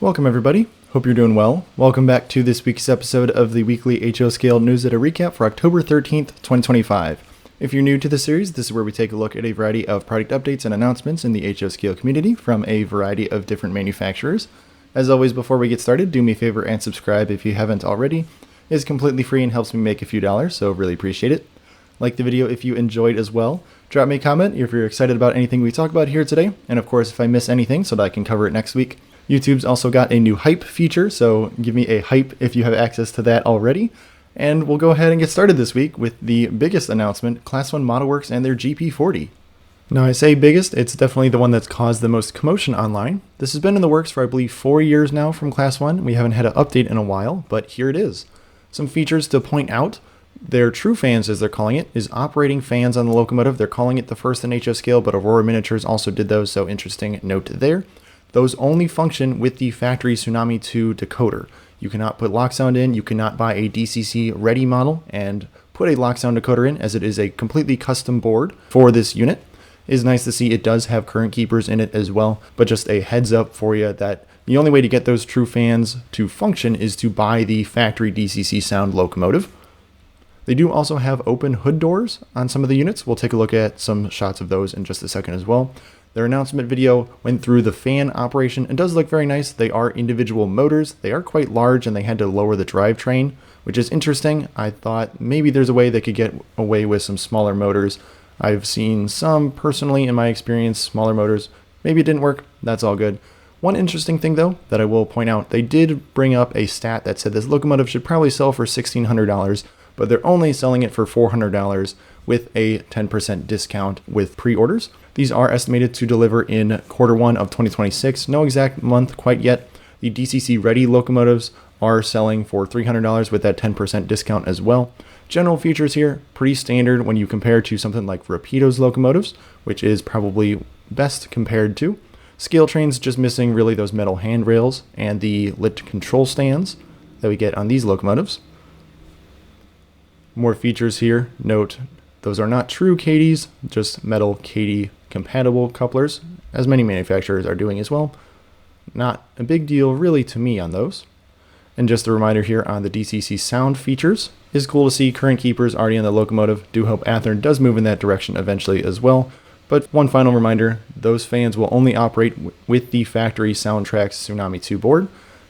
Welcome everybody, hope you're doing well. Welcome back to this week's episode of the weekly HO Scale News Data Recap for October 13th, 2025. If you're new to the series, this is where we take a look at a variety of product updates and announcements in the HO Scale community from a variety of different manufacturers. As always, before we get started, do me a favor and subscribe if you haven't already. It's completely free and helps me make a few dollars, so really appreciate it. Like the video if you enjoyed as well. Drop me a comment if you're excited about anything we talk about here today, and of course if I miss anything so that I can cover it next week. YouTube's also got a new hype feature, so give me a hype if you have access to that already. And we'll go ahead and get started this week with the biggest announcement, Class 1 Model Works and their GP40. Now I say biggest, it's definitely the one that's caused the most commotion online. This has been in the works for I believe 4 years now from Class 1. We haven't had an update in a while, but here it is. Some features to point out. Their Tru-fans, as they're calling it, is operating fans on the locomotive. They're calling it the first in HO scale, but Aurora Miniatures also did those, so interesting note there. Those only function with the factory Tsunami 2 decoder. You cannot put lock sound in, you cannot buy a DCC ready model and put a lock sound decoder in, as it is a completely custom board for this unit. It is nice to see it does have current keepers in it as well, but just a heads up for you that the only way to get those Tru-fans to function is to buy the factory DCC sound locomotive. They do also have open hood doors on some of the units. We'll take a look at some shots of those in just a second as well. Their announcement video went through the fan operation. It does look very nice. They are individual motors. They are quite large and they had to lower the drivetrain, which is interesting. I thought maybe there's a way they could get away with some smaller motors. I've seen some personally in my experience, smaller motors. Maybe it didn't work. That's all good. One interesting thing though that I will point out, they did bring up a stat that said this locomotive should probably sell for $1,600, but they're only selling it for $400 with a 10% discount with pre-orders. These are estimated to deliver in Q1 of 2026. No exact month quite yet. The DCC ready locomotives are selling for $300 with that 10% discount as well. General features here, pretty standard when you compare to something like Rapido's locomotives, which is probably best compared to. ScaleTrains just missing really those metal handrails and the lit control stands that we get on these locomotives. More features here. Note, those are not true Kadees, just metal Kadee compatible couplers, as many manufacturers are doing as well. Not a big deal really to me on those. And just a reminder here on the DCC sound features. It's cool to see current keepers already on the locomotive. Do hope Athearn does move in that direction eventually as well. But one final reminder, those fans will only operate with the factory Soundtrax Tsunami 2 board.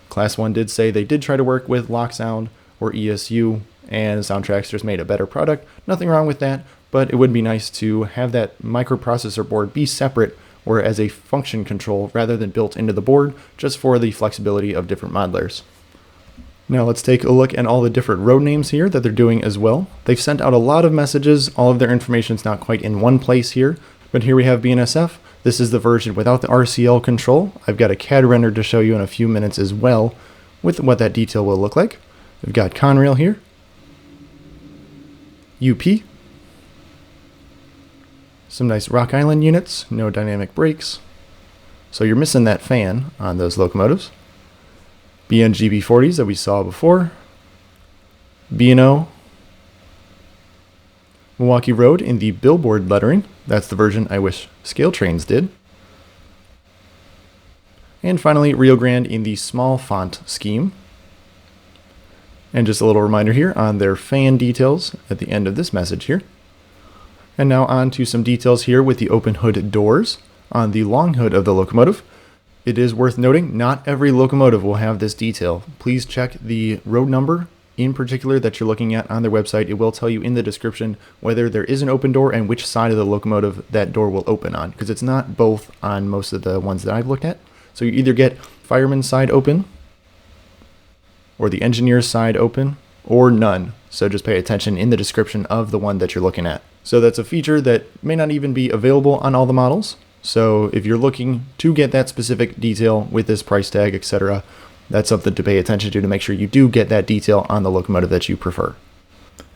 Class 1 did say they did try to work with Lock Sound or ESU, and Soundtrax just made a better product. Nothing wrong with that, but it would be nice to have that microprocessor board be separate or as a function control rather than built into the board, just for the flexibility of different modelers. Now let's take a look at all the different road names here that they're doing as well. They've sent out a lot of messages. All of their information is not quite in one place here, but here we have BNSF. This is the version without the RCL control. I've got a CAD render to show you in a few minutes as well with what that detail will look like. We've got Conrail here. UP. Some nice Rock Island units, no dynamic brakes. So you're missing that fan on those locomotives. BNGB40s that we saw before. B&O. Milwaukee Road in the billboard lettering. That's the version I wish ScaleTrains did. And finally, Rio Grande in the small font scheme. And just a little reminder here on their fan details at the end of this message here. And now on to some details here with the open hood doors on the long hood of the locomotive. It is worth noting, not every locomotive will have this detail. Please check the road number in particular that you're looking at on their website. It will tell you in the description whether there is an open door and which side of the locomotive that door will open on, because it's not both on most of the ones that I've looked at. So you either get fireman's side open, or the engineer's side open, or none. So just pay attention in the description of the one that you're looking at. So that's a feature that may not even be available on all the models. So if you're looking to get that specific detail with this price tag, etc., that's something to pay attention to make sure you do get that detail on the locomotive that you prefer.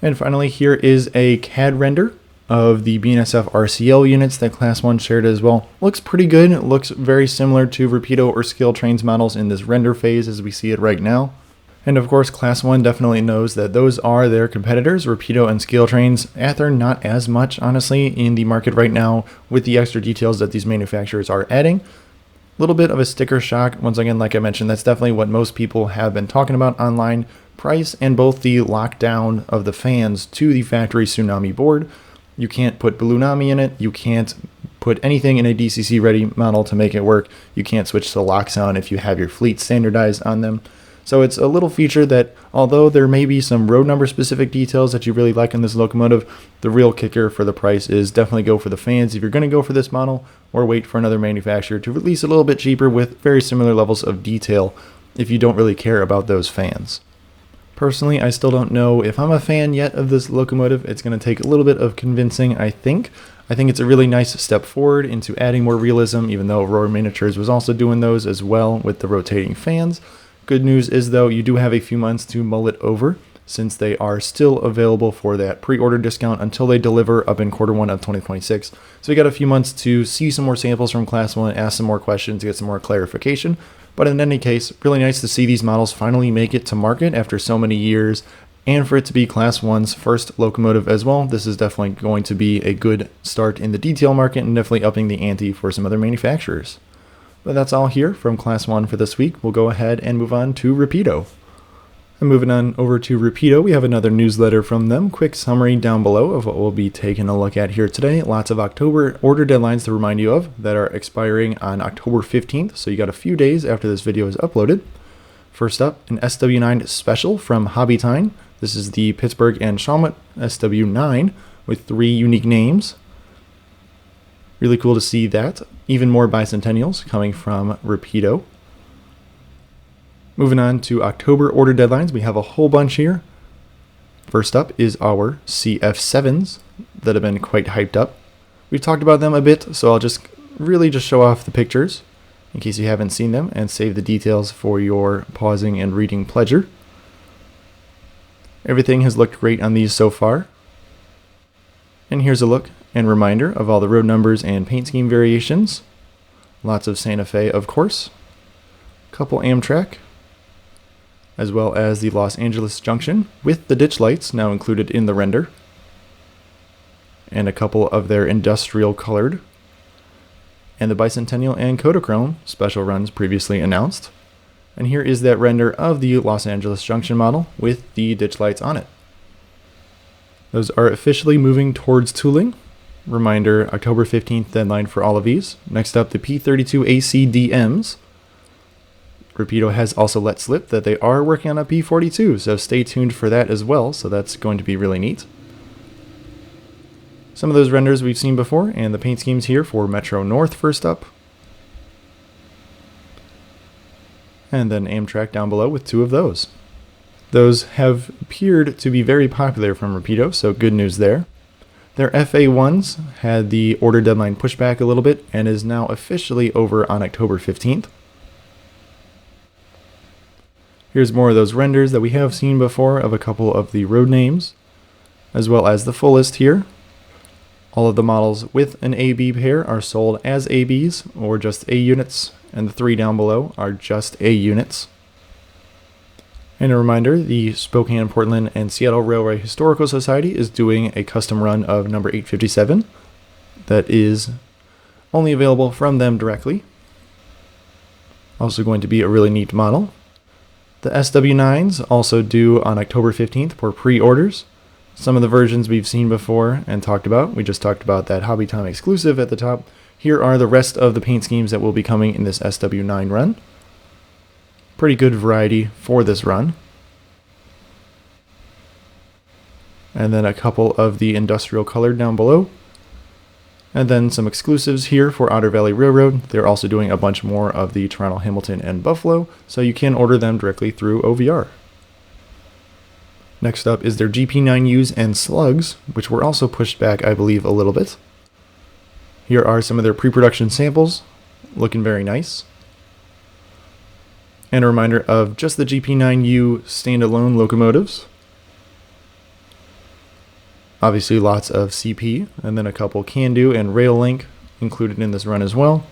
And finally, here is a CAD render of the BNSF RCL units that Class 1 shared as well. Looks pretty good. It looks very similar to Rapido or ScaleTrains models in this render phase as we see it right now. And of course, Class 1 definitely knows that those are their competitors, Rapido and ScaleTrains. Athearn, not as much, honestly, in the market right now with the extra details that these manufacturers are adding. little bit of a sticker shock. Once again, like I mentioned, that's definitely what most people have been talking about online. Price and both the lockdown of the fans to the factory Tsunami board. You can't put Balloonami in it. You can't put anything in a DCC ready model to make it work. You can't switch to lock sound if you have your fleet standardized on them. So it's a little feature that, although there may be some road number specific details that you really like in this locomotive, the real kicker for the price is definitely go for the fans if you're going to go for this model, or wait for another manufacturer to release a little bit cheaper with very similar levels of detail if you don't really care about those fans. Personally, I still don't know if I'm a fan yet of this locomotive. It's going to take a little bit of convincing, I think. I think it's a really nice step forward into adding more realism, even though Aurora Miniatures was also doing those as well with the rotating fans. Good news is, though, you do have a few months to mull it over, since they are still available for that pre-order discount until they deliver up in Q1 of 2026. So we got a few months to see some more samples from Class 1, ask some more questions, get some more clarification. But in any case, really nice to see these models finally make it to market after so many years, and for it to be Class 1's first locomotive as well. This is definitely going to be a good start in the detail market and definitely upping the ante for some other manufacturers. But that's all here from Class 1 for this week. We'll go ahead and move on to Rapido. And moving on over to Rapido, we have another newsletter from them. Quick summary down below of what we'll be taking a look at here today. Lots of October order deadlines to remind you of that are expiring on October 15th, so you got a few days after this video is uploaded. First up, an SW9 special from Halliburton. This is the Pittsburgh and Chalmette SW9 with 3 unique names. Really cool to see that. Even more bicentennials coming from Rapido. Moving on to October order deadlines, we have a whole bunch here. First up is our CF7s that have been quite hyped up. We've talked about them a bit, so I'll just show off the pictures in case you haven't seen them and save the details for your pausing and reading pleasure. Everything has looked great on these so far. And here's a look and reminder of all the road numbers and paint scheme variations. Lots of Santa Fe, of course. Couple Amtrak, as well as the Los Angeles Junction with the ditch lights now included in the render, and a couple of their industrial colored, and the Bicentennial and Kodachrome special runs previously announced. And here is that render of the Los Angeles Junction model with the ditch lights on it. Those are officially moving towards tooling. Reminder, October 15th deadline for all of these. Next up, the P32 ACDMs. Rapido has also let slip that they are working on a P42, so stay tuned for that as well, so that's going to be really neat. Some of those renders we've seen before, and the paint schemes here for Metro North first up. And then Amtrak down below with 2 of those. Those have appeared to be very popular from Rapido, so good news there. Their FA1s had the order deadline pushed back a little bit and is now officially over on October 15th. Here's more of those renders that we have seen before of a couple of the road names, as well as the full list here. All of the models with an AB pair are sold as ABs or just A units, and the 3 down below are just A units. And a reminder, the Spokane, Portland, and Seattle Railway Historical Society is doing a custom run of number 857 that is only available from them directly. Also going to be a really neat model. The SW9s also due on October 15th for pre-orders. Some of the versions we've seen before and talked about. We just talked about that Hobby Time exclusive at the top. Here are the rest of the paint schemes that will be coming in this SW9 run. Pretty good variety for this run. And then a couple of the industrial colored down below. And then some exclusives here for Otter Valley Railroad. They're also doing a bunch more of the Toronto, Hamilton, and Buffalo, so you can order them directly through OVR. Next up is their GP9Us and slugs, which were also pushed back, I believe, a little bit. Here are some of their pre-production samples, looking very nice. And a reminder of just the GP9U standalone locomotives. Obviously lots of CP, and then a couple CANDO and Rail Link included in this run as well.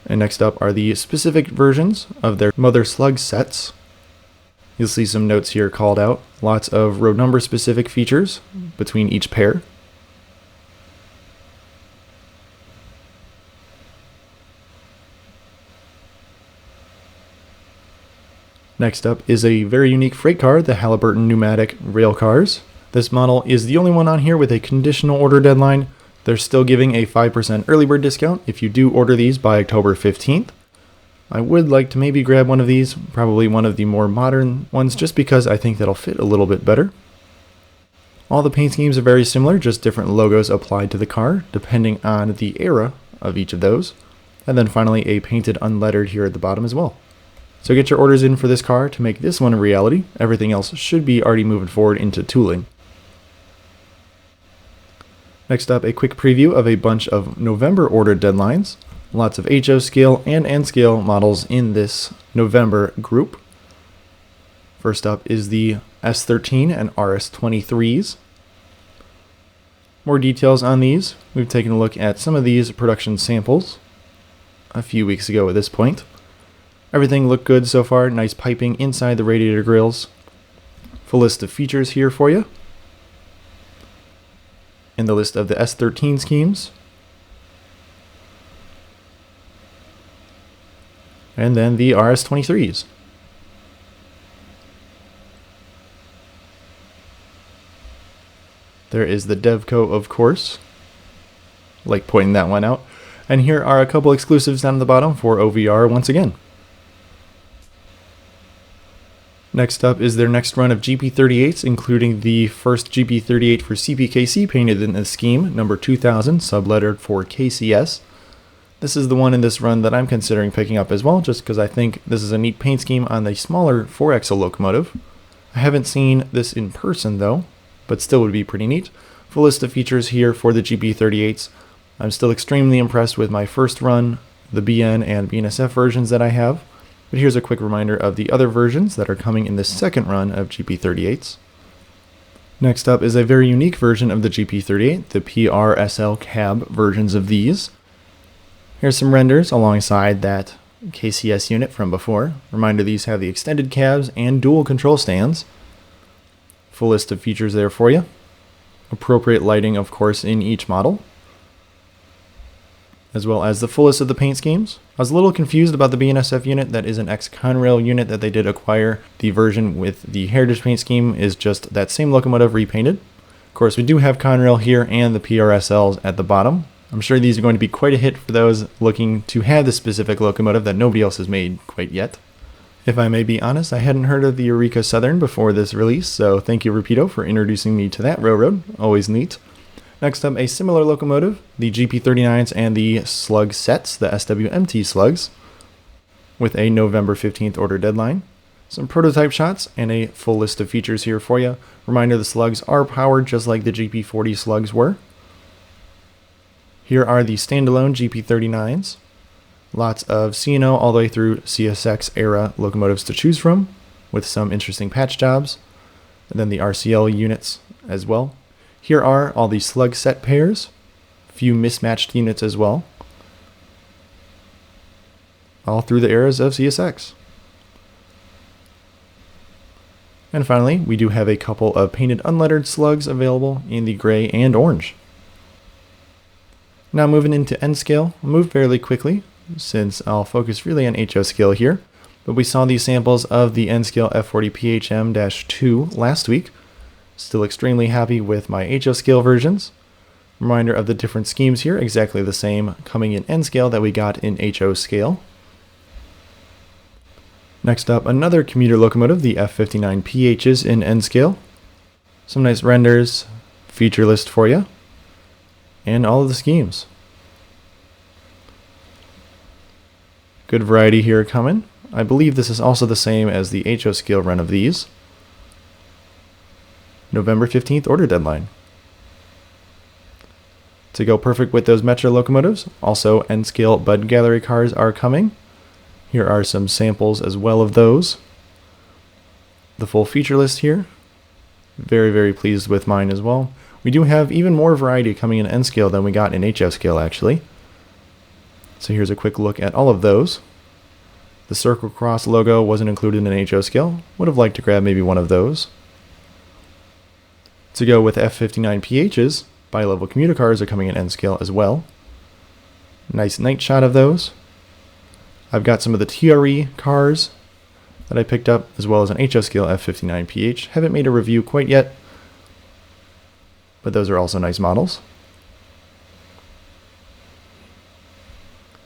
And next up are the specific versions of their mother slug sets. You'll see some notes here called out. Lots of road number specific features between each pair. Next up is a very unique freight car, the Halliburton Pneumatic Rail Cars. This model is the only one on here with a conditional order deadline. They're still giving a 5% early bird discount if you do order these by October 15th. I would like to maybe grab one of these, probably one of the more modern ones, just because I think that'll fit a little bit better. All the paint schemes are very similar, just different logos applied to the car, depending on the era of each of those. And then finally a painted unlettered here at the bottom as well. So get your orders in for this car to make this one a reality. Everything else should be already moving forward into tooling. Next up, a quick preview of a bunch of November order deadlines. Lots of HO scale and N scale models in this November group. First up is the S13 and RS23s. More details on these. We've taken a look at some of these production samples a few weeks ago at this point. Everything looked good so far. Nice piping inside the radiator grills. Full list of features here for you. In the list of the S13 schemes. And then the RS23s. There is the Devco, of course. Like pointing that one out. And here are a couple exclusives down at the bottom for OVR once again. Next up is their next run of GP38s, including the first GP38 for CPKC painted in this scheme, number 2000, sublettered for KCS. This is the one in this run that I'm considering picking up as well, just because I think this is a neat paint scheme on the smaller 4-axle locomotive. I haven't seen this in person though, but still would be pretty neat. Full list of features here for the GP38s. I'm still extremely impressed with my first run, the BN and BNSF versions that I have. But here's a quick reminder of the other versions that are coming in the second run of GP38s. Next up is a very unique version of the GP38, the PRSL cab versions of these. Here's some renders alongside that KCS unit from before. Reminder, these have the extended cabs and dual control stands. Full list of features there for you. Appropriate lighting, of course, in each model, as well as the full list of the paint schemes. I was a little confused about the BNSF unit. That is an ex-Conrail unit that they did acquire. The version with the Heritage paint scheme is just that same locomotive repainted. Of course, we do have Conrail here and the PRSLs at the bottom. I'm sure these are going to be quite a hit for those looking to have this specific locomotive that nobody else has made quite yet. If I may be honest, I hadn't heard of the Eureka Southern before this release, so thank you Rapido for introducing me to that railroad. Always neat. Next up, a similar locomotive, the GP39s and the slug sets, the SWMT slugs, with a November 15th order deadline. Some prototype shots and a full list of features here for you. Reminder, the slugs are powered just like the GP40 slugs were. Here are the standalone GP39s. Lots of CNO all the way through CSX era locomotives to choose from, with some interesting patch jobs. And then the RCL units as well. Here are all the slug set pairs, a few mismatched units as well, all through the eras of CSX. And finally, we do have a couple of painted unlettered slugs available in the gray and orange. Now moving into N scale, I'll move fairly quickly since I'll focus really on HO scale here, but we saw these samples of the N scale F40 PHM-2 last week. Still extremely happy with my HO scale versions. Reminder of the different schemes here, exactly the same coming in N scale that we got in HO scale. Next up, another commuter locomotive, the F59 PHs in N scale. Some nice renders, feature list for you, and all of the schemes. Good variety here coming. I believe this is also the same as the HO scale run of these. November 15th order deadline. To go perfect with those Metro locomotives, also N-scale Bud Gallery cars are coming. Here are some samples as well of those. The full feature list here. Very, very pleased with mine as well. We do have even more variety coming in N-scale than we got in HO scale actually. So here's a quick look at all of those. The Circle Cross logo wasn't included in HO scale. Would have liked to grab maybe one of those. To go with F59 PHs, bi-level commuter cars are coming in N scale as well. Nice night shot of those. I've got some of the TRE cars that I picked up, as well as an HO Scale F59PH. Haven't made a review quite yet, but those are also nice models.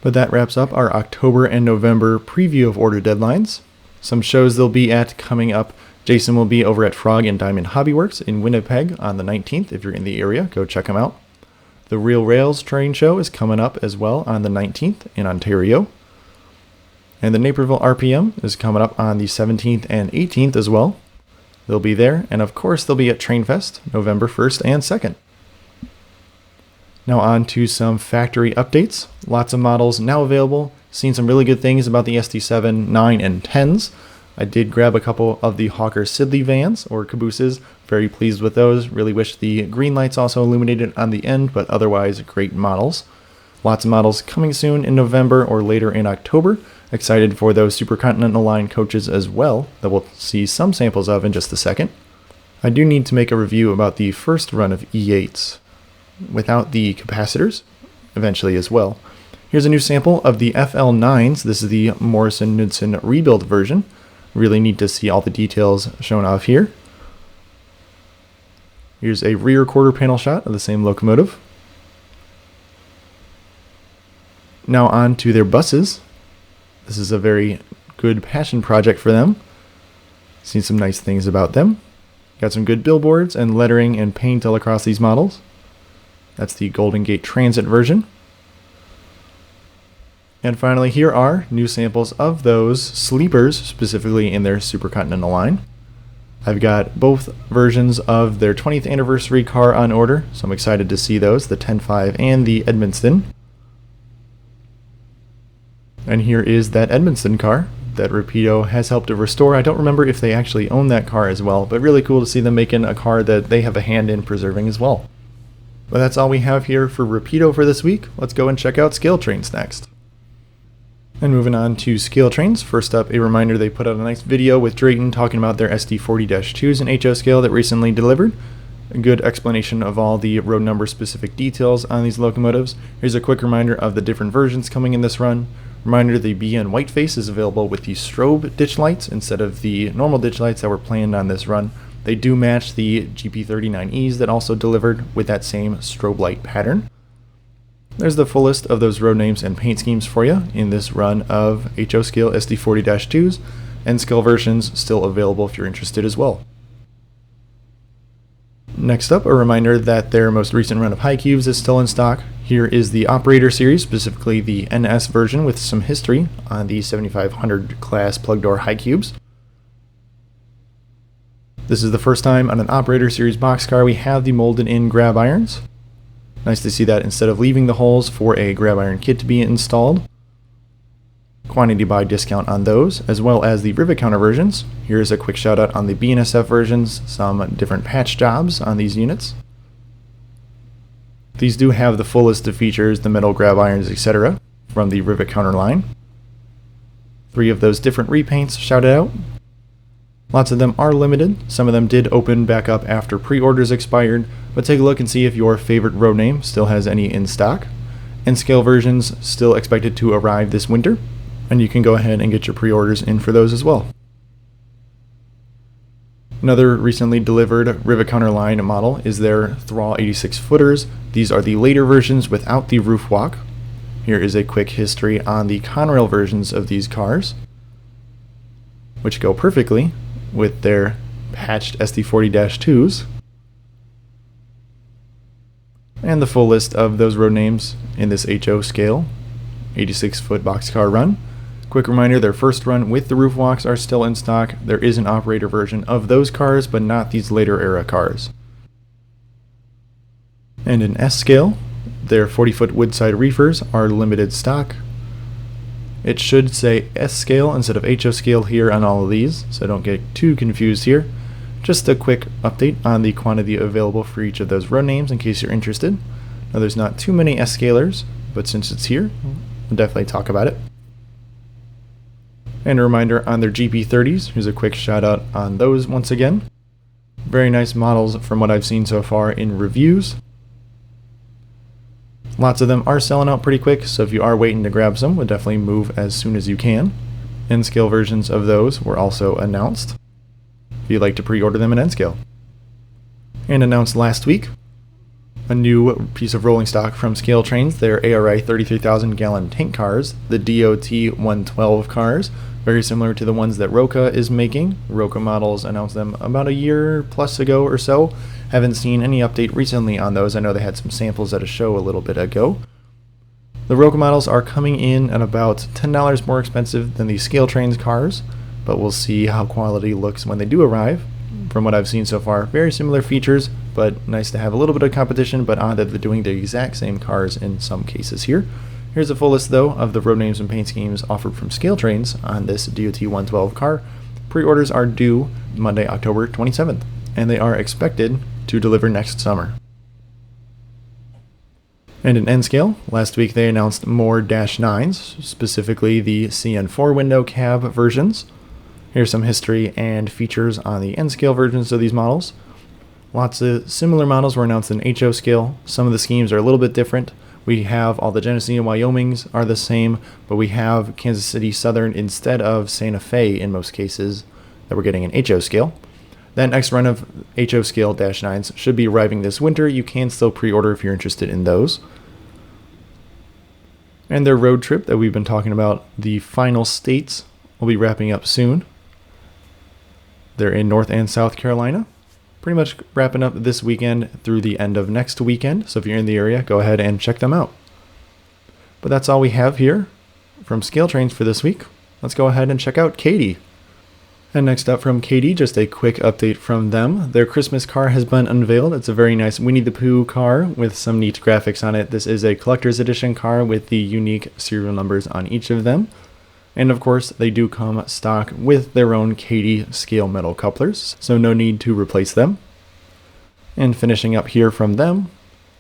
But that wraps up our October and November preview of order deadlines. Some shows they'll be at coming up. Jason will be over at Frog and Diamond Hobby Works in Winnipeg on the 19th. If you're in the area, go check him out. The Real Rails Train Show is coming up as well on the 19th in Ontario. And the Naperville RPM is coming up on the 17th and 18th as well. They'll be there. And of course, they'll be at TrainFest November 1st and 2nd. Now on to some factory updates. Lots of models now available. Seen some really good things about the SD7, 9, and 10s. I did grab a couple of the Hawker Siddeley vans or cabooses. Very pleased with those. Really wish the green lights also illuminated on the end, but otherwise great models. Lots of models coming soon in November or later in October. Excited for those Supercontinental line coaches as well that we'll see some samples of in just a second. I do need to make a review about the first run of E8s without the capacitors eventually as well. Here's a new sample of the FL9s. This is the Morrison-Knudsen rebuild version. Really neat to see all the details shown off here. Here's a rear quarter panel shot of the same locomotive. Now on to their buses. This is a very good passion project for them. Seen some nice things about them. Got some good billboards and lettering and paint all across these models. That's the Golden Gate Transit version. And finally, here are new samples of those sleepers, specifically in their Supercontinental line. I've got both versions of their 20th anniversary car on order, so I'm excited to see those, the 10.5 and the Edmundston. And here is that Edmundston car that Rapido has helped to restore. I don't remember if they actually own that car as well, but really cool to see them making a car that they have a hand in preserving as well. But that's all we have here for Rapido for this week. Let's go and check out ScaleTrains next. And moving on to ScaleTrains, first up a reminder they put out a nice video with Drayton talking about their SD40-2s in HO scale that recently delivered. A good explanation of all the road number specific details on these locomotives. Here's a quick reminder of the different versions coming in this run. Reminder the BN Whiteface is available with the strobe ditch lights instead of the normal ditch lights that were planned on this run. They do match the GP39Es that also delivered with that same strobe light pattern. There's the full list of those road names and paint schemes for you in this run of HO scale SD40-2s, and scale versions still available if you're interested as well. Next up, a reminder that their most recent run of high cubes is still in stock. Here is the Operator series, specifically the NS version with some history on the 7500 class plug door high cubes. This is the first time on an Operator series boxcar we have the molded in grab irons. Nice to see that instead of leaving the holes for a grab iron kit to be installed. Quantity buy discount on those, as well as the rivet counter versions. Here's a quick shout out on the BNSF versions, some different patch jobs on these units. These do have the full list of features, the metal grab irons, etc. from the rivet counter line. 3 of those different repaints shouted out. Lots of them are limited. Some of them did open back up after pre-orders expired, but take a look and see if your favorite road name still has any in stock. And scale versions still expected to arrive this winter, and you can go ahead and get your pre-orders in for those as well. Another recently delivered rivet counter line model is their Thrall 86 footers. These are the later versions without the roof walk. Here is a quick history on the Conrail versions of these cars, which go perfectly with their patched SD40-2s. And the full list of those road names in this HO scale 86-foot boxcar run. Quick reminder, their first run with the roof walks are still in stock. There is an Operator version of those cars, but not these later era cars. And in S scale, their 40-foot woodside reefers are limited stock. It should say S scale instead of HO scale here on all of these, so don't get too confused here. Just a quick update on the quantity available for each of those road names in case you're interested. Now there's not too many S scalers, but since it's here, we'll definitely talk about it. And a reminder on their GP30s, here's a quick shout out on those once again. Very nice models from what I've seen so far in reviews. Lots of them are selling out pretty quick, so if you are waiting to grab some, we'll definitely move as soon as you can. N-scale versions of those were also announced, if you'd like to pre-order them in N-scale. And announced last week, a new piece of rolling stock from ScaleTrains, their ARI 33,000 gallon tank cars, the DOT 112 cars, very similar to the ones that Roca is making. Roca models announced them about a year plus ago or so. Haven't seen any update recently on those. I know they had some samples at a show a little bit ago. The Roca models are coming in at about $10 more expensive than the ScaleTrains cars, but we'll see how quality looks when they do arrive. From what I've seen so far, very similar features, but nice to have a little bit of competition, but odd that they're doing the exact same cars in some cases here. Here's a full list, though, of the road names and paint schemes offered from ScaleTrains on this DOT 112 car. Pre-orders are due Monday, October 27th, and they are expected to deliver next summer. And in N-scale, last week they announced more Dash 9s, specifically the CN4 window cab versions. Here's some history and features on the N-scale versions of these models. Lots of similar models were announced in HO scale. Some of the schemes are a little bit different. We have all the Genesee and Wyomings are the same, but we have Kansas City Southern instead of Santa Fe in most cases that we're getting in HO scale. That next run of HO scale Dash 9s should be arriving this winter. You can still pre-order if you're interested in those. And their road trip that we've been talking about, the final states, will be wrapping up soon. They're in North and South Carolina. Pretty much wrapping up this weekend through the end of next weekend. So if you're in the area, go ahead and check them out. But that's all we have here from ScaleTrains for this week. Let's go ahead and check out Kadee. And next up from Kadee, just a quick update from them. Their Christmas car has been unveiled. It's a very nice Winnie the Pooh car with some neat graphics on it. This is a collector's edition car with the unique serial numbers on each of them. And of course, they do come stock with their own Kadee scale metal couplers, so no need to replace them. And finishing up here from them,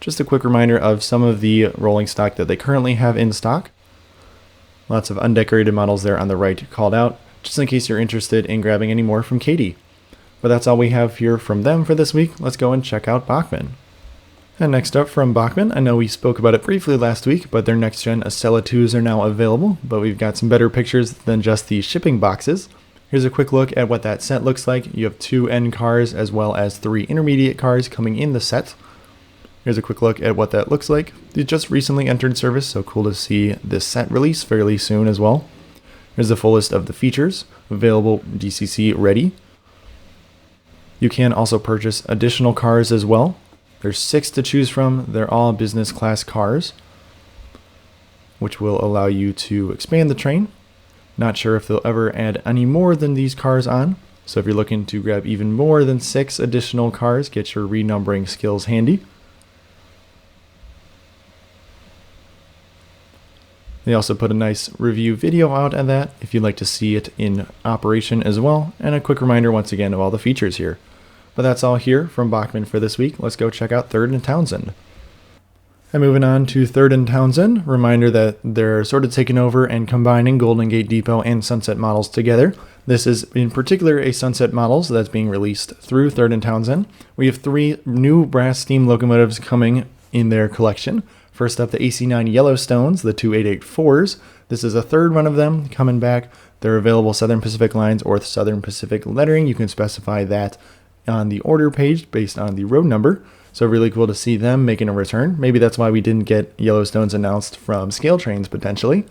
just a quick reminder of some of the rolling stock that they currently have in stock. Lots of undecorated models there on the right called out, just in case you're interested in grabbing any more from Kadee. But that's all we have here from them for this week. Let's go and check out Bachmann. And next up from Bachmann, I know we spoke about it briefly last week, but their next-gen Acela IIs are now available, but we've got some better pictures than just the shipping boxes. Here's a quick look at what that set looks like. You have 2 end cars as well as 3 intermediate cars coming in the set. Here's a quick look at what that looks like. It just recently entered service, so cool to see this set release fairly soon as well. Here's the full list of the features, available DCC ready. You can also purchase additional cars as well. There's 6 to choose from. They're all business class cars, which will allow you to expand the train. Not sure if they'll ever add any more than these cars on. So if you're looking to grab even more than 6 additional cars, get your renumbering skills handy. They also put a nice review video out of that if you'd like to see it in operation as well. And a quick reminder once again of all the features here. But that's all here from Bachmann for this week. Let's go check out Third and Townsend. And moving on to Third and Townsend, reminder that they're sort of taking over and combining Golden Gate Depot and Sunset models together. This is in particular a Sunset model, so that's being released through Third and Townsend. We have 3 new brass steam locomotives coming in their collection. First up, the AC9 Yellowstones, the 2884s. This is a third one of them coming back. They're available Southern Pacific lines or Southern Pacific lettering. You can specify that on the order page based on the road number. So really cool to see them making a return. Maybe that's why we didn't get Yellowstones announced from ScaleTrains potentially.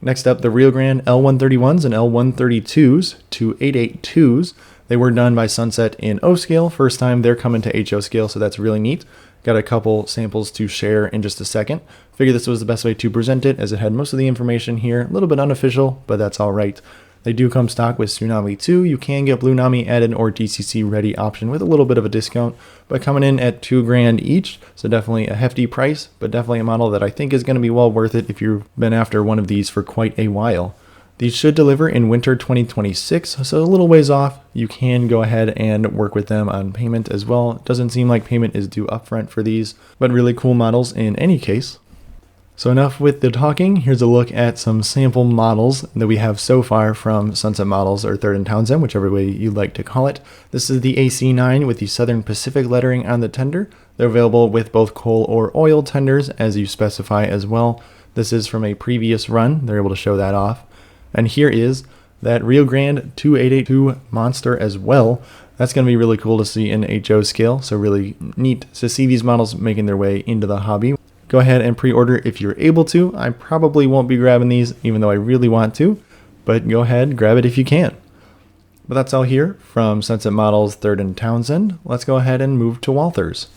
Next up, the Rio Grande L131s and L132s, 2882s. They were done by Sunset in O scale. First time they're coming to HO scale, so that's really neat. Got a couple samples to share in just a second. Figured this was the best way to present it as it had most of the information here. A little bit unofficial, but that's all right. They do come stock with Tsunami 2. You can get Blue Nami added or DCC ready option with a little bit of a discount, but coming in at $2,000 each. So definitely a hefty price, but definitely a model that I think is going to be well worth it if you've been after one of these for quite a while. These should deliver in winter 2026, so a little ways off. You can go ahead and work with them on payment as well. It doesn't seem like payment is due upfront for these, but really cool models in any case. So enough with the talking. Here's a look at some sample models that we have so far from Sunset Models or Third and Townsend, whichever way you like to call it. This is the AC9 with the Southern Pacific lettering on the tender. They're available with both coal or oil tenders as you specify as well. This is from a previous run. They're able to show that off. And here is that Rio Grande 2882 monster as well. That's going to be really cool to see in HO scale, so really neat to see these models making their way into the hobby. Go ahead and pre-order if you're able to. I probably won't be grabbing these, even though I really want to, but go ahead, grab it if you can. But that's all here from Sunset Models Third and Townsend. Let's go ahead and move to Walthers.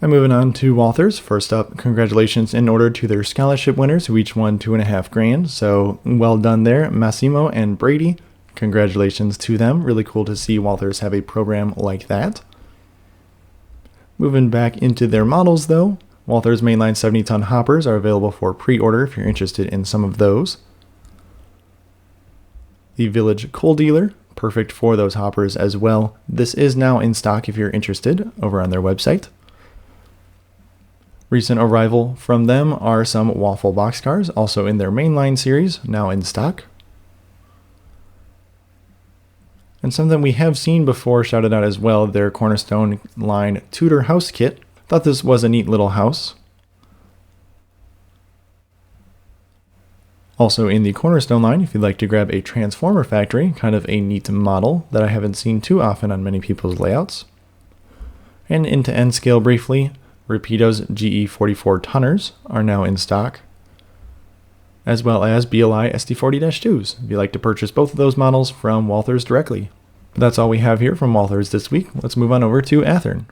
And moving on to Walthers, first up, congratulations in order to their scholarship winners who each won $2.5 grand. So well done there, Massimo and Brady. Congratulations to them. Really cool to see Walthers have a program like that. Moving back into their models though, Walthers mainline 70-ton hoppers are available for pre-order if you're interested in some of those. The Village Coal Dealer, perfect for those hoppers as well. This is now in stock if you're interested over on their website. Recent arrival from them are some waffle boxcars, also in their mainline series, now in stock. And something we have seen before shouted out as well, their Cornerstone line Tudor house kit. Thought this was a neat little house. Also in the Cornerstone line, if you'd like to grab a Transformer Factory, kind of a neat model that I haven't seen too often on many people's layouts. And into N scale briefly, Rapido's GE44 tonners are now in stock, as well as BLI SD40-2s, if you'd like to purchase both of those models from Walthers directly. But that's all we have here from Walthers this week. Let's move on over to Athearn.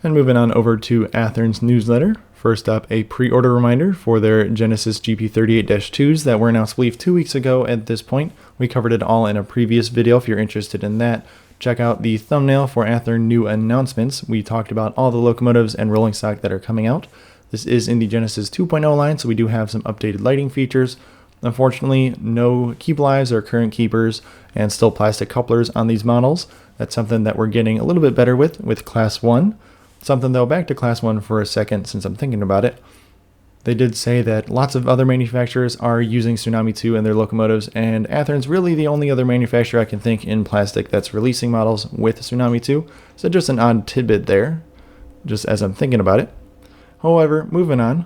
And moving on over to Athearn's newsletter. First up, a pre-order reminder for their Genesis GP38-2s that were announced, I believe, 2 weeks ago at this point. We covered it all in a previous video if you're interested in that. Check out the thumbnail for Athearn new announcements. We talked about all the locomotives and rolling stock that are coming out. This is in the Genesis 2.0 line, so we do have some updated lighting features. Unfortunately, no keep lives or current keepers, and still plastic couplers on these models. That's something that we're getting a little bit better with Class 1. Something though, back to Class 1 for a second since I'm thinking about it. They did say that lots of other manufacturers are using Tsunami 2 in their locomotives, and Athearn's really the only other manufacturer I can think in plastic that's releasing models with Tsunami 2. So just an odd tidbit there, just as I'm thinking about it. However, moving on,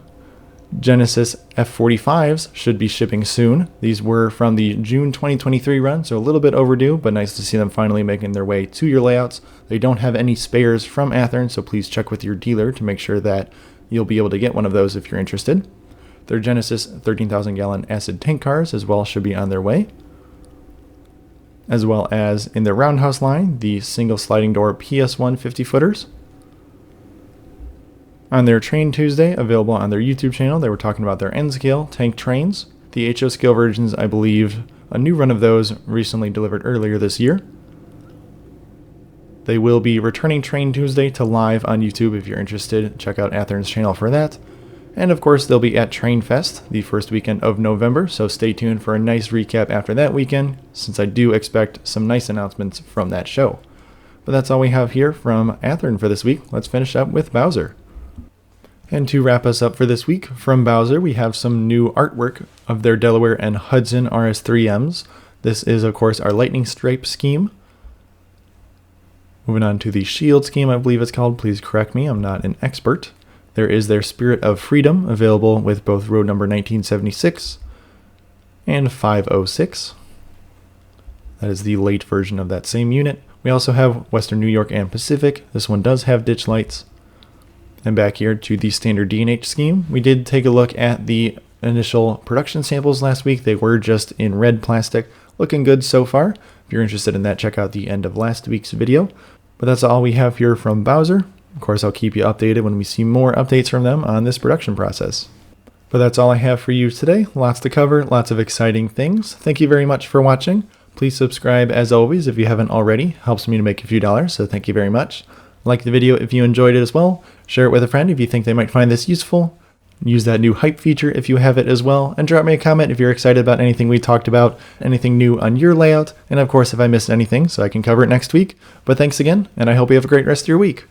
Genesis F45s should be shipping soon. These were from the June 2023 run, so a little bit overdue, but nice to see them finally making their way to your layouts. They don't have any spares from Athearn, so please check with your dealer to make sure that you'll be able to get one of those if you're interested. Their Genesis 13,000 gallon acid tank cars as well should be on their way. As well as in their Roundhouse line, the single sliding door PS1 50-footers. On their Train Tuesday, available on their YouTube channel, they were talking about their N-scale tank trains. The HO scale versions, I believe, a new run of those recently delivered earlier this year. They will be returning Train Tuesday to live on YouTube if you're interested. Check out Athearn's channel for that. And of course, they'll be at Train Fest the first weekend of November, so stay tuned for a nice recap after that weekend, since I do expect some nice announcements from that show. But that's all we have here from Athearn for this week. Let's finish up with Bowser. And to wrap us up for this week, from Bowser, we have some new artwork of their Delaware and Hudson RS3Ms. This is, of course, our lightning stripe scheme. Moving on to the shield scheme, I believe it's called. Please correct me, I'm not an expert. There is their Spirit of Freedom, available with both road number 1976 and 506. That is the late version of that same unit. We also have Western New York and Pacific. This one does have ditch lights. And back here to the standard D&H scheme. We did take a look at the initial production samples last week. They were just in red plastic. Looking good so far. If you're interested in that, check out the end of last week's video. But that's all we have here from Bowser. Of course, I'll keep you updated when we see more updates from them on this production process. But that's all I have for you today. Lots to cover, lots of exciting things. Thank you very much for watching. Please subscribe as always if you haven't already. Helps me to make a few dollars, so thank you very much. Like the video if you enjoyed it as well. Share it with a friend if you think they might find this useful. Use that new hype feature if you have it as well. And drop me a comment if you're excited about anything we talked about, anything new on your layout, and of course if I missed anything so I can cover it next week. But thanks again, and I hope you have a great rest of your week.